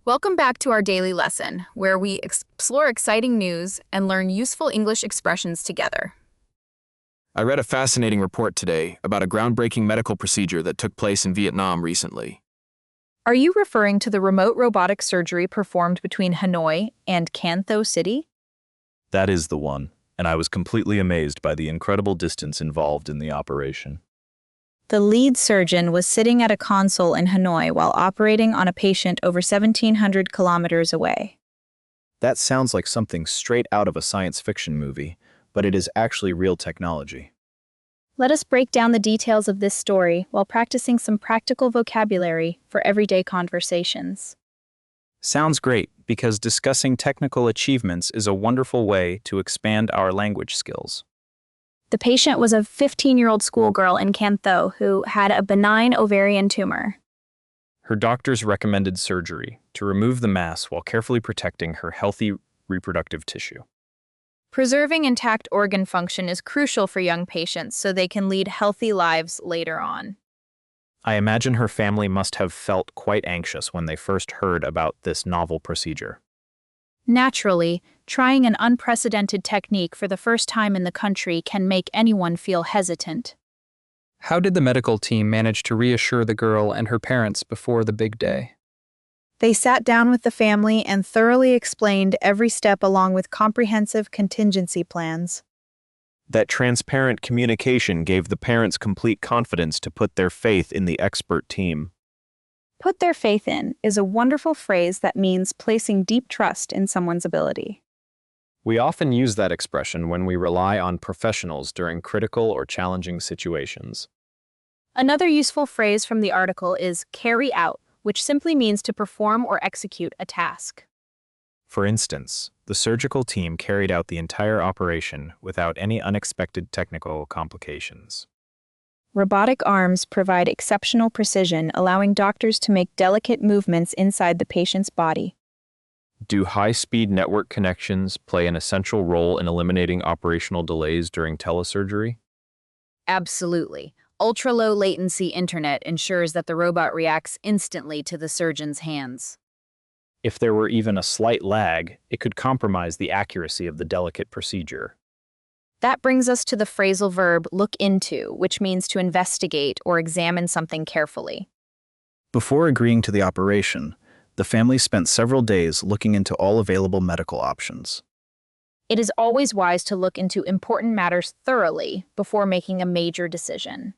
Welcome back to our daily lesson, where we explore exciting news and learn useful English expressions together. I read a fascinating report today about a groundbreaking medical procedure that took place in Vietnam recently. Are you referring to the remote robotic surgery performed between Hanoi and Can Tho City? That is the one, and I was completely amazed by the incredible distance involved in the operation. The lead surgeon was sitting at a console in Hanoi while operating on a patient over 1,700 kilometers away. That sounds like something straight out of a science fiction movie, but it is actually real technology. Let us break down the details of this story while practicing some practical vocabulary for everyday conversations. Sounds great, because discussing technical achievements is a wonderful way to expand our language skills. The patient was a 15-year-old schoolgirl in Can Tho who had a benign ovarian tumor. Her doctors recommended surgery to remove the mass while carefully protecting her healthy reproductive tissue. Preserving intact organ function is crucial for young patients so they can lead healthy lives later on. I imagine her family must have felt quite anxious when they first heard about this novel procedure. Naturally, trying an unprecedented technique for the first time in the country can make anyone feel hesitant. How did the medical team manage to reassure the girl and her parents before the big day? They sat down with the family and thoroughly explained every step along with comprehensive contingency plans. That transparent communication gave the parents complete confidence to put their faith in the expert team. Put their faith in is a wonderful phrase that means placing deep trust in someone's ability. We often use that expression when we rely on professionals during critical or challenging situations. Another useful phrase from the article is carry out, which simply means to perform or execute a task. For instance, the surgical team carried out the entire operation without any unexpected technical complications. Robotic arms provide exceptional precision, allowing doctors to make delicate movements inside the patient's body. Do high-speed network connections play an essential role in eliminating operational delays during telesurgery? Absolutely. Ultra-low latency internet ensures that the robot reacts instantly to the surgeon's hands. If there were even a slight lag, it could compromise the accuracy of the delicate procedure. That brings us to the phrasal verb look into, which means to investigate or examine something carefully. Before agreeing to the operation, the family spent several days looking into all available medical options. It is always wise to look into important matters thoroughly before making a major decision.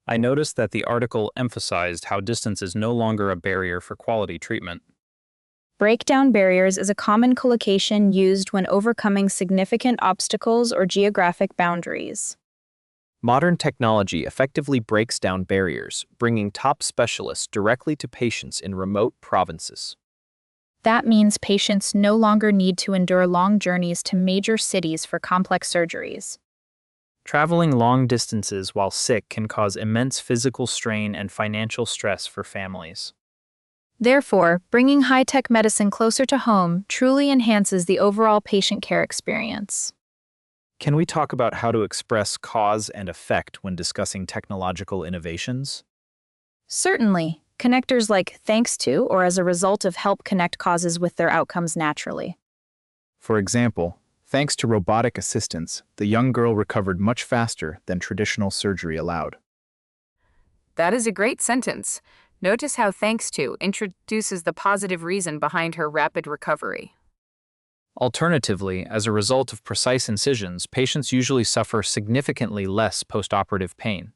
I noticed that the article emphasized how distance is no longer a barrier for quality treatment. Breakdown barriers is a common collocation used when overcoming significant obstacles or geographic boundaries. Modern technology effectively breaks down barriers, bringing top specialists directly to patients in remote provinces. That means patients no longer need to endure long journeys to major cities for complex surgeries. Traveling long distances while sick can cause immense physical strain and financial stress for families. Therefore, bringing high-tech medicine closer to home truly enhances the overall patient care experience. Can we talk about how to express cause and effect when discussing technological innovations? Certainly, connectors like thanks to or as a result of help connect causes with their outcomes naturally. For example, thanks to robotic assistance, the young girl recovered much faster than traditional surgery allowed. That is a great sentence. Notice how thanks to introduces the positive reason behind her rapid recovery. Alternatively, as a result of precise incisions, patients usually suffer significantly less postoperative pain.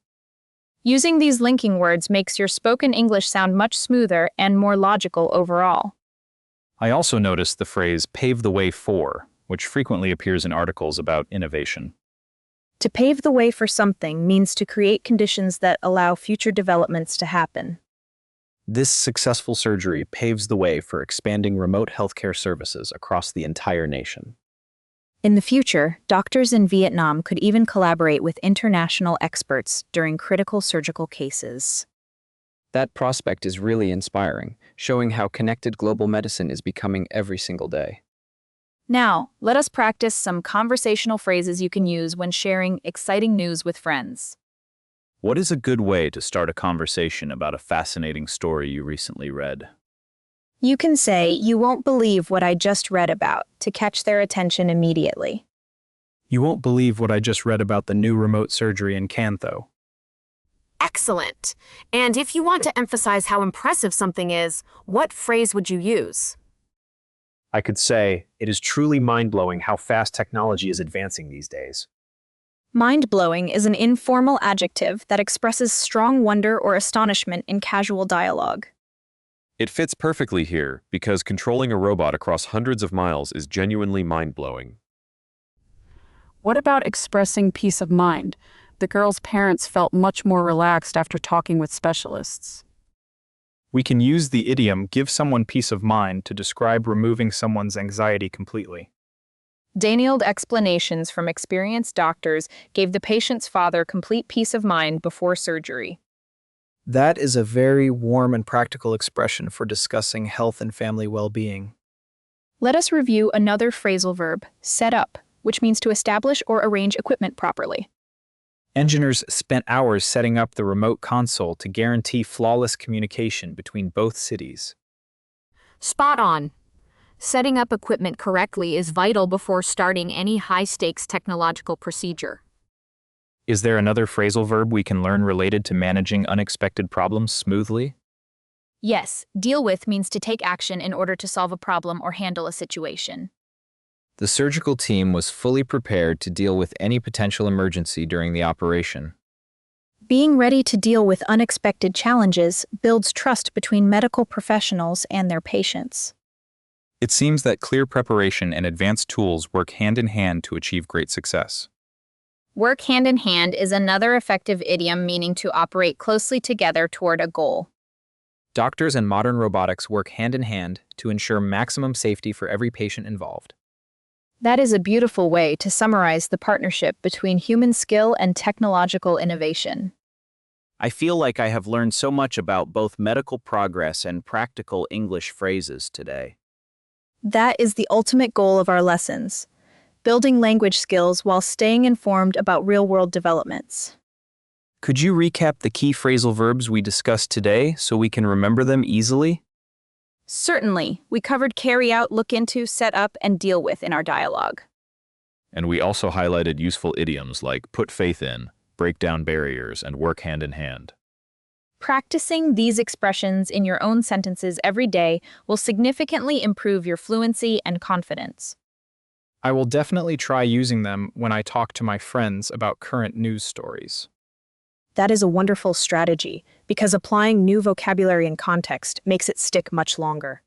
Using these linking words makes your spoken English sound much smoother and more logical overall. I also noticed the phrase pave the way for, which frequently appears in articles about innovation. To pave the way for something means to create conditions that allow future developments to happen. This successful surgery paves the way for expanding remote healthcare services across the entire nation. In the future, doctors in Vietnam could even collaborate with international experts during critical surgical cases. That prospect is really inspiring, showing how connected global medicine is becoming every single day. Now, let us practice some conversational phrases you can use when sharing exciting news with friends. What is a good way to start a conversation about a fascinating story you recently read? You can say, "You won't believe what I just read about," to catch their attention immediately. You won't believe what I just read about the new remote surgery in Cantho. Excellent. And if you want to emphasize how impressive something is, what phrase would you use? I could say, it is truly mind-blowing how fast technology is advancing these days. Mind-blowing is an informal adjective that expresses strong wonder or astonishment in casual dialogue. It fits perfectly here because controlling a robot across hundreds of miles is genuinely mind-blowing. What about expressing peace of mind? The girl's parents felt much more relaxed after talking with specialists. We can use the idiom "give someone peace of mind" to describe removing someone's anxiety completely. Detailed explanations from experienced doctors gave the patient's father complete peace of mind before surgery. That is a very warm and practical expression for discussing health and family well-being. Let us review another phrasal verb, set up, which means to establish or arrange equipment properly. Engineers spent hours setting up the remote console to guarantee flawless communication between both cities. Spot on. Setting up equipment correctly is vital before starting any high-stakes technological procedure. Is there another phrasal verb we can learn related to managing unexpected problems smoothly? Yes, deal with means to take action in order to solve a problem or handle a situation. The surgical team was fully prepared to deal with any potential emergency during the operation. Being ready to deal with unexpected challenges builds trust between medical professionals and their patients. It seems that clear preparation and advanced tools work hand in hand to achieve great success. Work hand in hand is another effective idiom meaning to operate closely together toward a goal. Doctors and modern robotics work hand in hand to ensure maximum safety for every patient involved. That is a beautiful way to summarize the partnership between human skill and technological innovation. I feel like I have learned so much about both medical progress and practical English phrases today. That is the ultimate goal of our lessons, building language skills while staying informed about real-world developments. Could you recap the key phrasal verbs we discussed today so we can remember them easily? Certainly, we covered carry out, look into, set up, and deal with in our dialogue. And we also highlighted useful idioms like put faith in, break down barriers, and work hand in hand. Practicing these expressions in your own sentences every day will significantly improve your fluency and confidence. I will definitely try using them when I talk to my friends about current news stories. That is a wonderful strategy, because applying new vocabulary and context makes it stick much longer.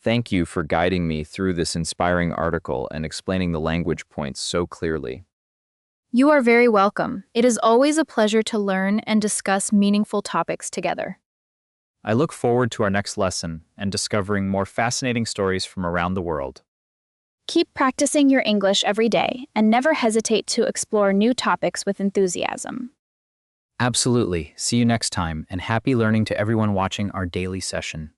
Thank you for guiding me through this inspiring article and explaining the language points so clearly. You are very welcome. It is always a pleasure to learn and discuss meaningful topics together. I look forward to our next lesson and discovering more fascinating stories from around the world. Keep practicing your English every day and never hesitate to explore new topics with enthusiasm. Absolutely. See you next time, and happy learning to everyone watching our daily session.